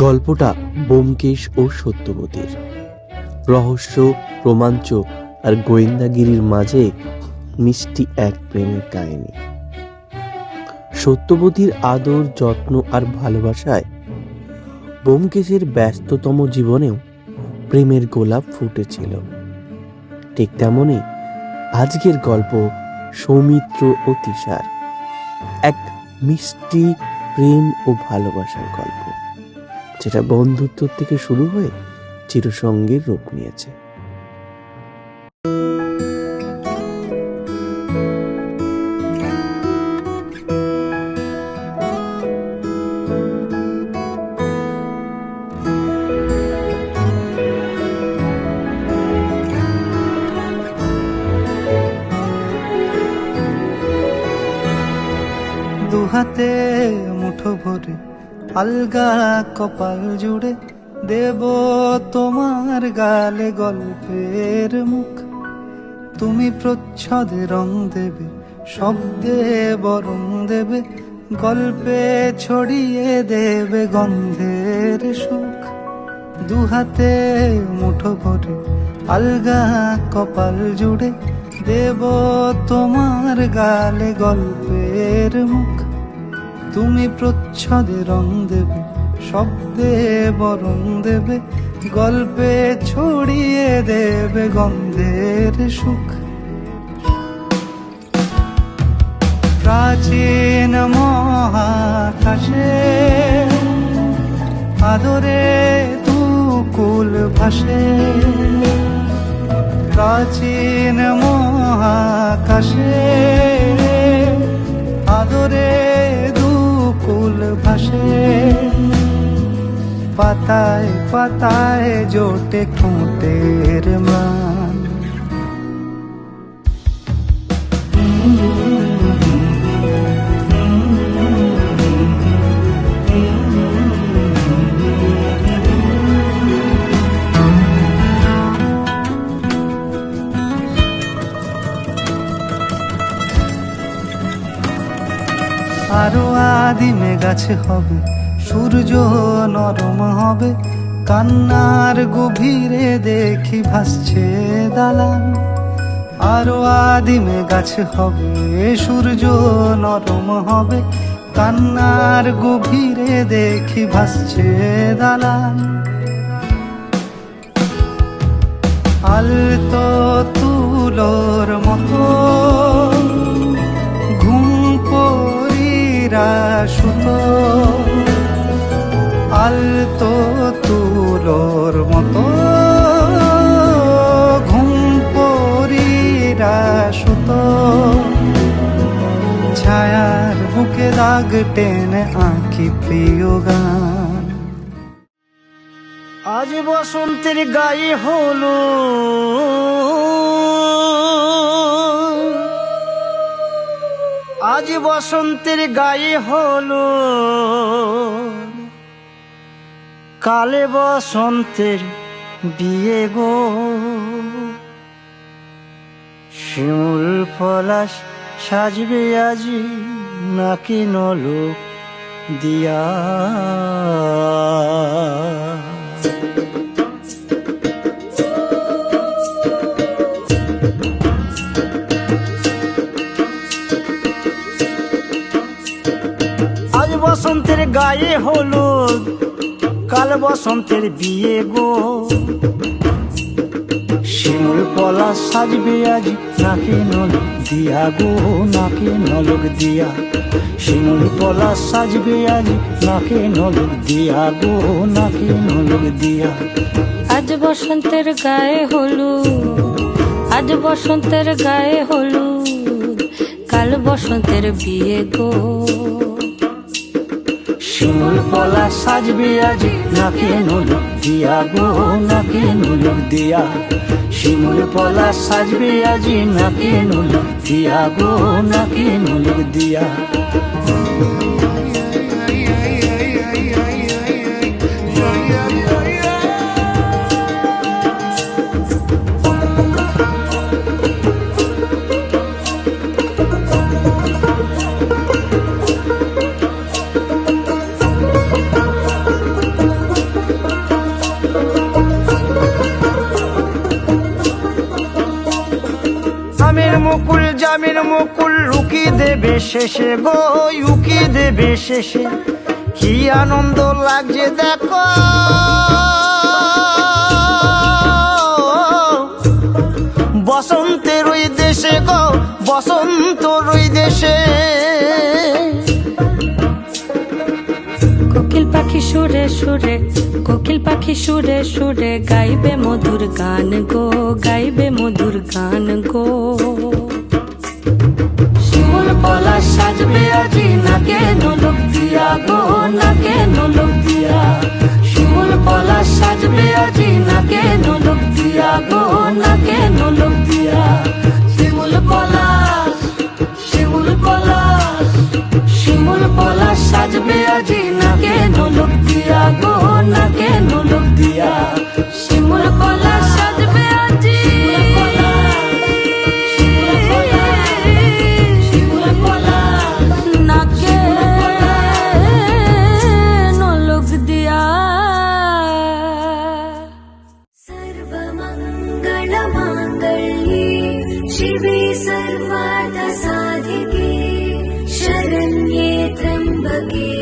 গল্পটা ব্যোমকেশ ও সত্যবতীর। রহস্য, রোমাঞ্চ আর গোয়েন্দাগিরির মাঝে মিষ্টি এক প্রেমের কাহিনী। সত্যবতীর আদর, যত্ন আর ভালোবাসায় ব্যোমকেশের ব্যস্ততম জীবনেও প্রেমের গোলাপ ফুটেছিল। ঠিক তেমনই আজকের গল্প সৌমিত্র ও তিশার, এক মিষ্টি প্রেম ও ভালোবাসার গল্প, যেটা বন্ধুত্ব থেকে শুরু হয়ে চিরসঙ্গীর রূপ নিয়েছে। দুহাতে মুঠো ভরে আলগা কপাল জুড়ে দেব তোমার গালে গল্পের মুখ। তুমি প্রচ্ছদে রং দেবে, শব্দে বরং দেবে, গল্পে ছড়িয়ে দেবে গন্ধের সুখ। দুহাতে মুঠো ভরে আলগা কপাল জুড়ে দেব তোমার গালে গল্পের মুখ। তুমি প্রচ্ছদে রং দেবে, শব্দে বরং দেবে, গল্পে ছড়িয়ে দেবে গন্ধের সুখ। প্রাচীন মহাকাশে আদরে তুকুল ভাসে, প্রাচীন মহাকাশে আদরে দুকুল ভাসে। পাতায় পাতায় জোটে ঠোঁটের মান, আরো আদিমে গাছে হবে, সূর্য নরম হবে, কান্নার গভীরে দেখি ভাসছে দালান। আরো আদিমে গাছে হবে, সূর্য নরম হবে, কান্নার গভীরে দেখি ভাসছে দালান। আলতো তুলোর মতো সুতো, আলতো তুলোর মতো ঘুম পরীরা সুতো। ছায়ার বুকে দাগ টেনে আঁকি প্রিয় গান। আজ বসন্তের গায়ে হলো আজ বসন্তের গায়ে হলো, কালে বসন্তের বিয়ে গো। শিমুল পলাশ সাজবে আজি নাকি নলক দিয়া। বসন্তের গায়ে হলুদ, কাল বসন্তের বিয়ে গো। শিমুল পলাশ সাজবে আজ নাকে নলক দিয়া গো, নাকে নলক দিয়া। শিমুল পলাশ সাজবে আজ নাকে নলক দিয়া গো, নাকে নলক দিয়া। আজ বসন্তের গায়ে হলুদ, আজ বসন্তের গায়ে হলুদ, কাল বসন্তের বিয়ে গো। শিমুল পলাশ সাজবে আজ নাকে নলক দিয়া গো, নাকে নলক দিয়া। শিমুল পলাশ সাজবে আজ নাকে নলক দিয়া গো, নাকে নলক দিয়া। গোলামের মুকুল লুকি দেবে শেষে গো, উকি দেবে শেষে। কি আনন্দ লাগছে দেখো, বসন্তের ওই দেশে গো, বসন্তর ওই দেশে। কোকিল পাখি সুরে সুরে, কোকিল পাখি সুরে সুরে গাইবে মধুর গান গো, গাইবে মধুর গান গো। শিমুল পলাশ সাজবে আজি নাকে নোলক দিয়া গো, নাকে নোলক দিয়া। শিমুল পলাশ সাজবে আজি নাকে নোলক দিয়া গো, নাকে নোলক দিয়া। শিমুল পলাশ, শিমুল পলাশ, শিমুল পলাশ সাজবে আজি নাকে নোলক দিয়া গো, নাকে নোলক দিয়া। শিমুল পলাশ সাজবে আজি, শিমুল পলাশ নাকে নোলক দিয়া। सर्वमङ्गलमाङ्गल्ये शिवे सर्वार्थसाधिके शरण्ये त्र्यम्बके